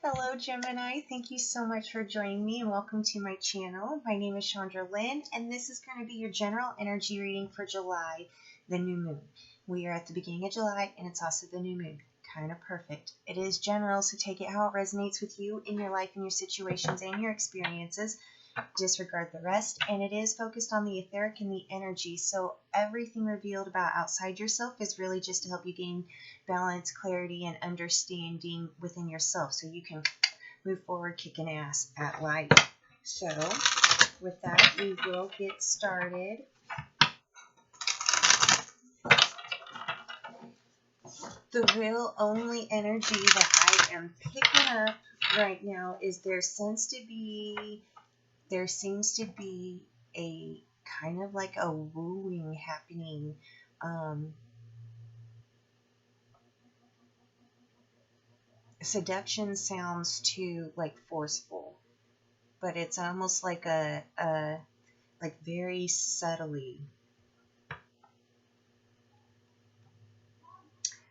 Hello, Gemini. Thank you so much for joining me and welcome to my channel. My name is Shandra Lynn, and this is going to be your general energy reading for July, the new moon. We are at the beginning of July, and it's also the new moon. Kind of perfect. It is general, so take it how it resonates with you in your life and your situations and your experiences. Disregard the rest, and it is focused on the etheric and the energy, so everything revealed about outside yourself is really just to help you gain balance, clarity, and understanding within yourself so you can move forward kicking ass at life. So with that, we will get started. The real only energy that I am picking up right now is there seems to be a kind of like a wooing happening. Seduction sounds too like forceful, but it's almost like a like very subtly.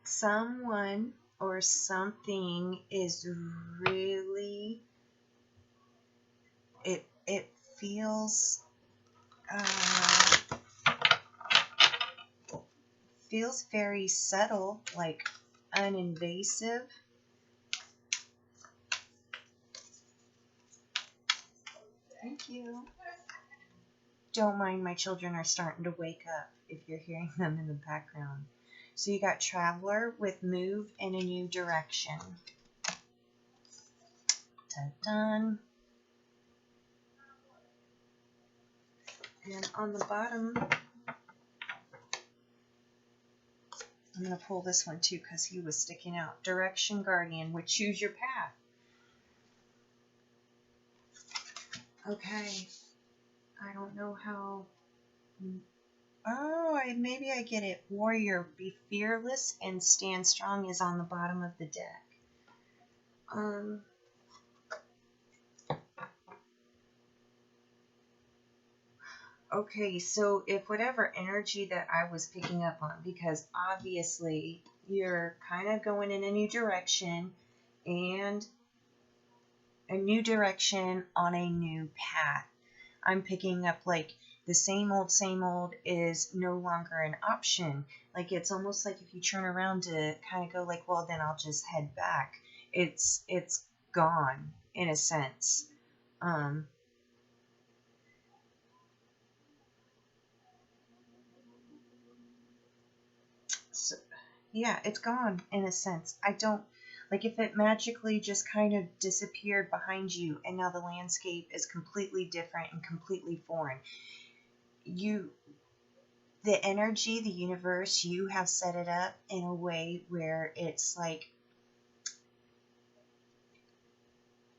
Someone or something is really it feels very subtle, like uninvasive. Thank you. Don't mind, my children are starting to wake up if you're hearing them in the background. So you got Traveler with move in a new direction. Dun dun. And on the bottom, I'm going to pull this one too because he was sticking out. Direction Guardian would choose your path. Okay. I don't know how. Oh, maybe I get it. Warrior, be fearless and stand strong is on the bottom of the deck. Okay, so if whatever energy that I was picking up on, because obviously you're kind of going in a new direction and a new direction on a new path. I'm picking up like the same old is no longer an option. Like it's almost like if you turn around to kind of go like, well, then I'll just head back. It's gone in a sense. So, yeah, it's gone in a sense. I don't like if it magically just kind of disappeared behind you and now the landscape is completely different and completely foreign. The energy, the universe, you have set it up in a way where it's like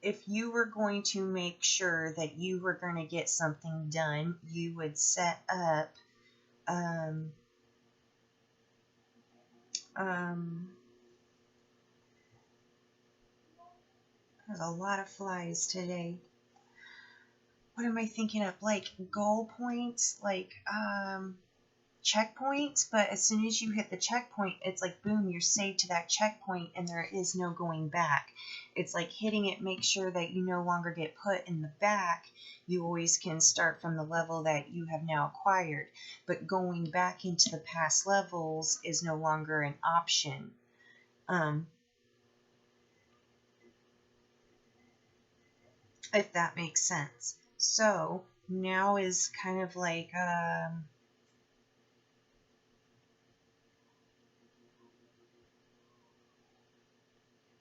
if you were going to make sure that you were going to get something done, you would set up there's a lot of flies today. What am I thinking of? Like goal points, like checkpoints, but as soon as you hit the checkpoint, it's like boom, you're saved to that checkpoint and there is no going back. It's like hitting it, make sure that you no longer get put in the back. You always can start from the level that you have now acquired, but going back into the past levels is no longer an option. If that makes sense. So now is kind of like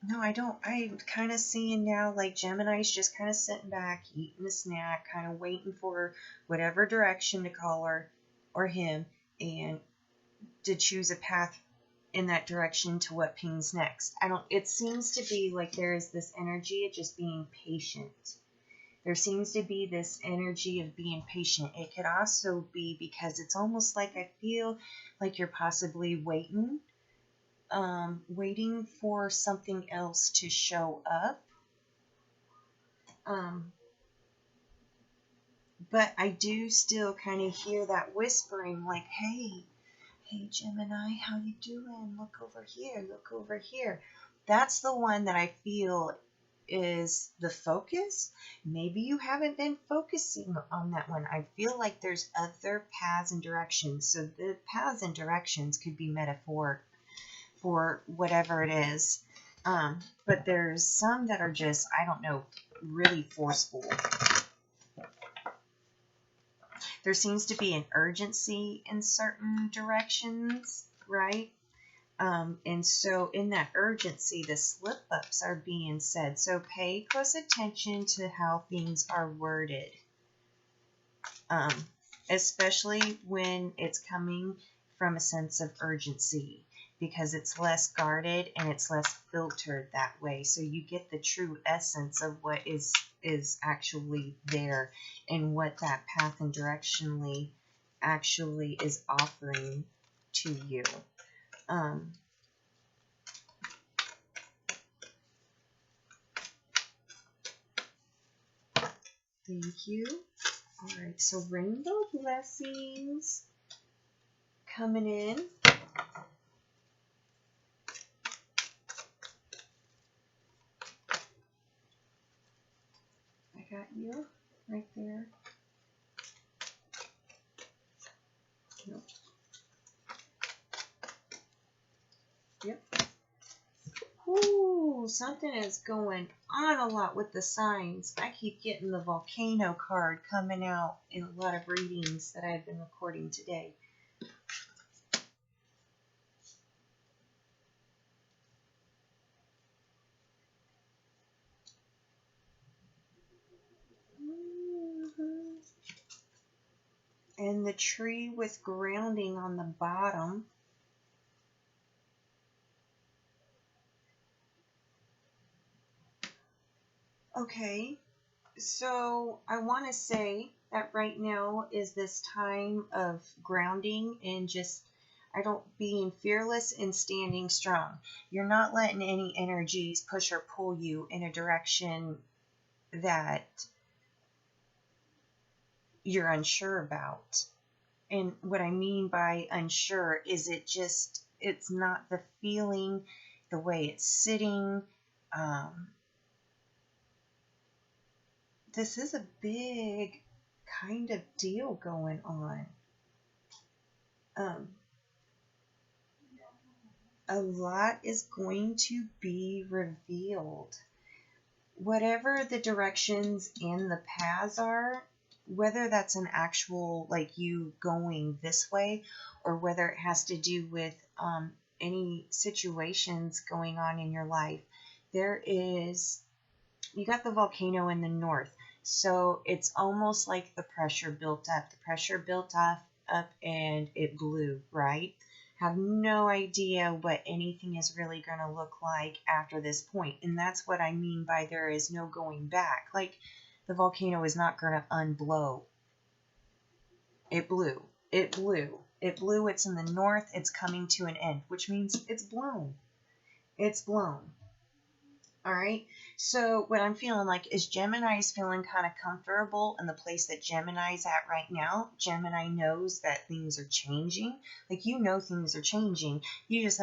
no, I don't. I'm kind of seeing now like Gemini's just kind of sitting back, eating a snack, kind of waiting for whatever direction to call her or him and to choose a path in that direction to what pings next. It seems to be like there is this energy of just being patient. There seems to be this energy of being patient. It could also be because it's almost like I feel like you're possibly waiting for something else to show up. But I do still kind of hear that whispering like, hey Gemini, how you doing? Look over here, look over here. That's the one that I feel is the focus. Maybe you haven't been focusing on that one. I feel like there's other paths and directions. So the paths and directions could be metaphor for whatever it is. But there's some that are just, I don't know, really forceful. There seems to be an urgency in certain directions, right? And so in that urgency, the slip-ups are being said. So pay close attention to how things are worded, especially when it's coming from a sense of urgency, because it's less guarded and it's less filtered that way. So you get the true essence of what is actually there and what that path and directionally actually is offering to you. Thank you. All right, so rainbow blessings coming in. I got you right there. Nope. Yep. Ooh, something is going on a lot with the signs. I keep getting the volcano card coming out in a lot of readings that I've been recording today. And the tree with grounding on the bottom. Okay, so I want to say that right now is this time of grounding and just being fearless and standing strong. You're not letting any energies push or pull you in a direction that you're unsure about. And what I mean by unsure is it's not the feeling, the way it's sitting. This is a big kind of deal going on. A lot is going to be revealed. Whatever the directions and the paths are, whether that's an actual, like you going this way, or whether it has to do with any situations going on in your life, you got the volcano in the north. So it's almost like the pressure built up. The pressure built up and it blew, right? Have no idea what anything is really going to look like after this point. And that's what I mean by there is no going back. Like the volcano is not going to unblow. It blew. It blew. It blew. It's in the north. It's coming to an end, which means it's blown. It's blown. All right. So what I'm feeling like is Gemini's feeling kind of comfortable in the place that Gemini's at right now. Gemini knows that things are changing. Like, you know, things are changing. You just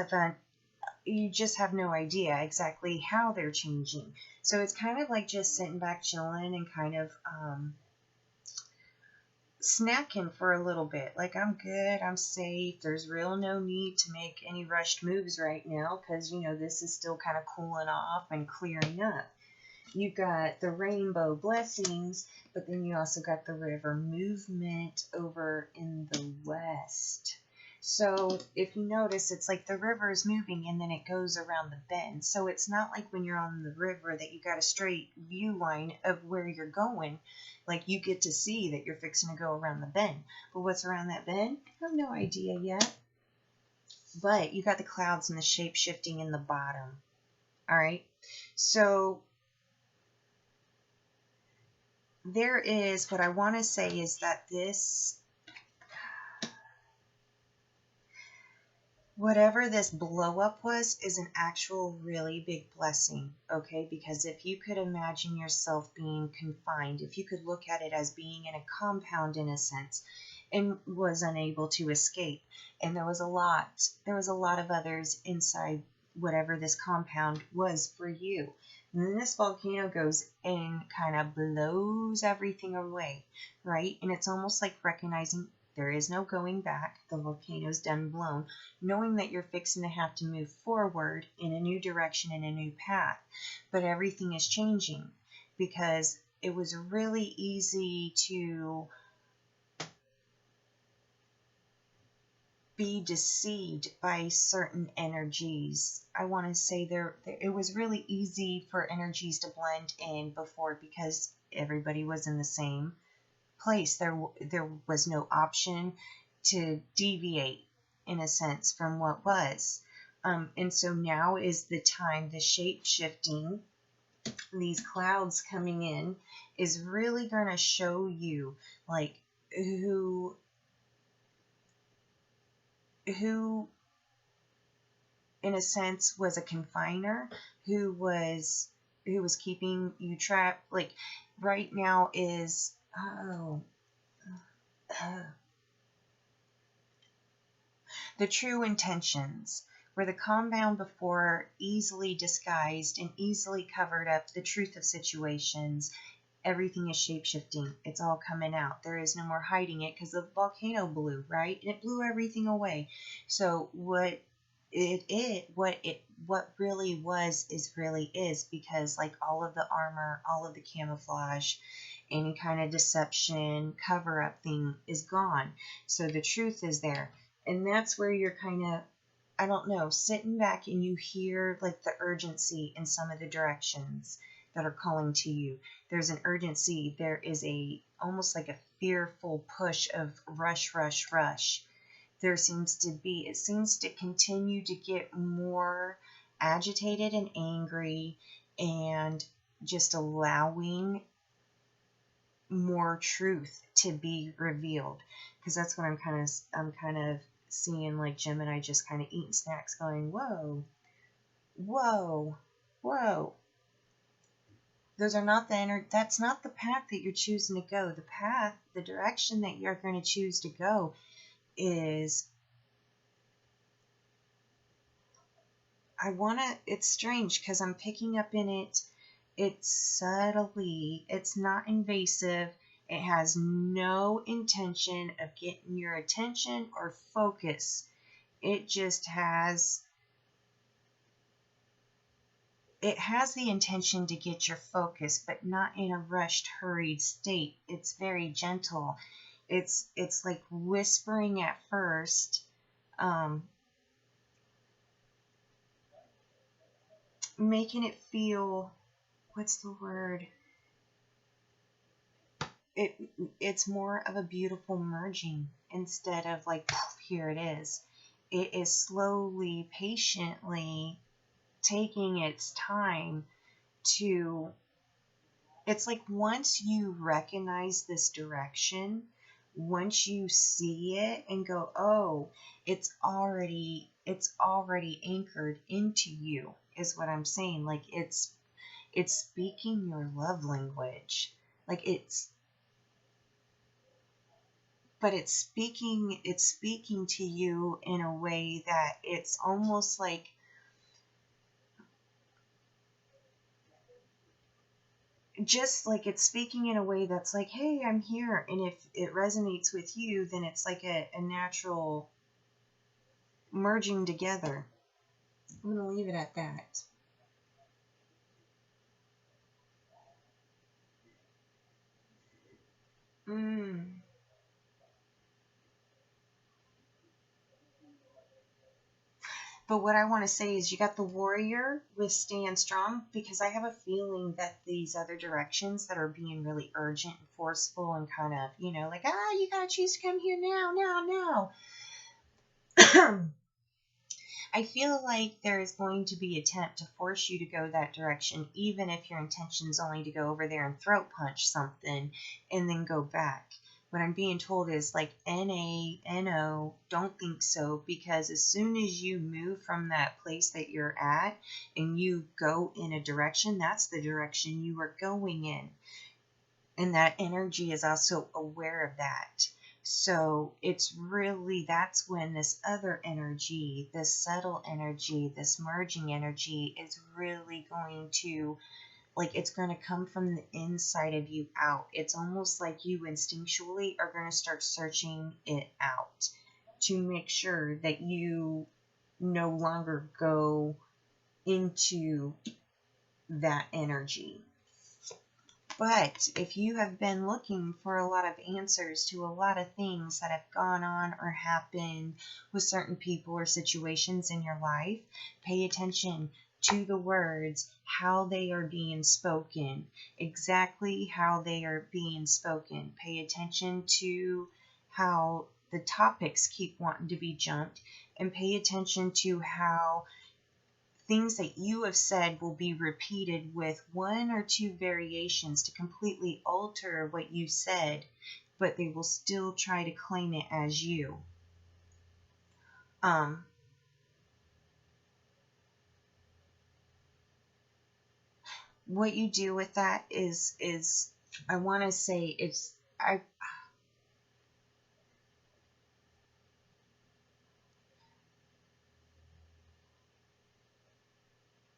have no idea exactly how they're changing. So it's kind of like just sitting back, chilling, and kind of snacking for a little bit. Like, I'm good, I'm safe. There's real no need to make any rushed moves right now because, you know, this is still kind of cooling off and clearing up. You got the rainbow blessings, but then you also got the river movement over in the west. So if you notice, it's like the river is moving and then it goes around the bend. So it's not like when you're on the river that you got a straight view line of where you're going. Like, you get to see that you're fixing to go around the bend. But what's around that bend? I have no idea yet. But you got the clouds and the shape shifting in the bottom. All right. So there is, what I want to say is that whatever this blow up was is an actual really big blessing, okay? Because if you could imagine yourself being confined, if you could look at it as being in a compound in a sense, and was unable to escape, and there was a lot of others inside whatever this compound was for you. And then this volcano goes and kind of blows everything away, right? And it's almost like recognizing there is no going back. The volcano's done blown, knowing that you're fixing to have to move forward in a new direction, in a new path. But everything is changing because it was really easy to be deceived by certain energies. I want to say it was really easy for energies to blend in before because everybody was in the same place. There was no option to deviate in a sense from what was. And so now is the time, the shape shifting, these clouds coming in is really going to show you like who in a sense was a confiner, who was keeping you trapped. Like right now is the true intentions, where the compound before easily disguised and easily covered up the truth of situations. Everything is shape-shifting. It's all coming out. There is no more hiding it because the volcano blew, right? And it blew everything away. So what really was is really is, because like all of the armor, all of the camouflage, any kind of deception, cover-up thing is gone. So the truth is there. And that's where you're kind of, I don't know, sitting back and you hear like the urgency in some of the directions that are calling to you. There's an urgency. There is almost like a fearful push of rush, rush, rush. It seems to continue to get more agitated and angry, and just allowing more truth to be revealed. Because that's what I'm kind of seeing, like Gemini just kind of eating snacks going, whoa, whoa, whoa. Those are not that's not the path that you're choosing to go. The direction that you're going to choose to go is, it's strange because I'm picking up in it, it's subtly, it's not invasive, it has no intention of getting your attention or focus. It just has the intention to get your focus, but not in a rushed, hurried state. It's very gentle. It's like whispering at first, making it feel, what's the word? It's more of a beautiful merging instead of like, poof, here it is. It is slowly, patiently taking its time to, it's like once you recognize this direction, once you see it and go, oh, it's already anchored into you, is what I'm saying. Like it's speaking your love language. Like it's speaking to you in a way that it's almost like, just like it's speaking in a way that's like, hey, I'm here. And if it resonates with you, then it's like a natural merging together. I'm going to leave it at that. But what I want to say is you got the warrior with stand strong, because I have a feeling that these other directions that are being really urgent and forceful and kind of, like, you got to choose to come here now. I feel like there is going to be an attempt to force you to go that direction, even if your intention is only to go over there and throat punch something and then go back. What I'm being told is like, NO, don't think so, because as soon as you move from that place that you're at and you go in a direction, that's the direction you are going in. And that energy is also aware of that. So it's really, that's when this other energy, this subtle energy, this merging energy is really going to, like, it's going to come from the inside of you out. It's almost like you instinctually are going to start searching it out to make sure that you no longer go into that energy. But if you have been looking for a lot of answers to a lot of things that have gone on or happened with certain people or situations in your life, pay attention to the words, how they are being spoken, exactly how they are being spoken. Pay attention to how the topics keep wanting to be jumped, and pay attention to how things that you have said will be repeated with one or two variations to completely alter what you said, but they will still try to claim it as you. What you do with that is I want to say it's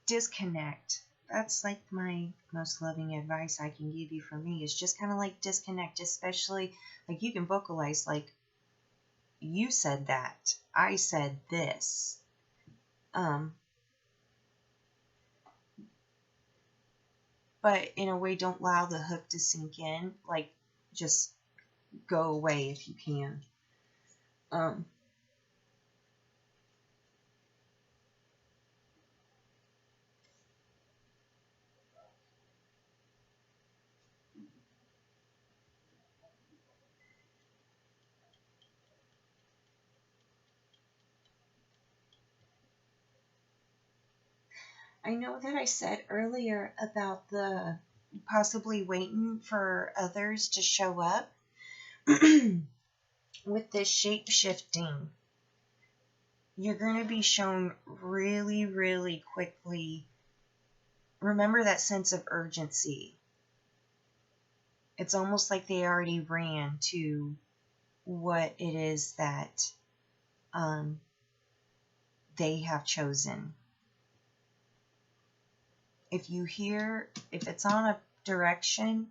disconnect. That's like my most loving advice I can give you. For me is just kind of like disconnect, especially like you can vocalize like, you said that, I said this. But in a way, don't allow the hook to sink in. Like, just go away if you can. I know that I said earlier about the possibly waiting for others to show up. With this shape shifting, you're going to be shown really, really quickly. Remember that sense of urgency. It's almost like they already ran to what it is that they have chosen. If it's on a direction,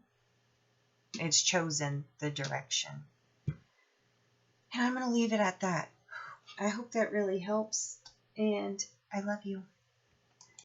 it's chosen the direction. And I'm going to leave it at that. I hope that really helps, and I love you.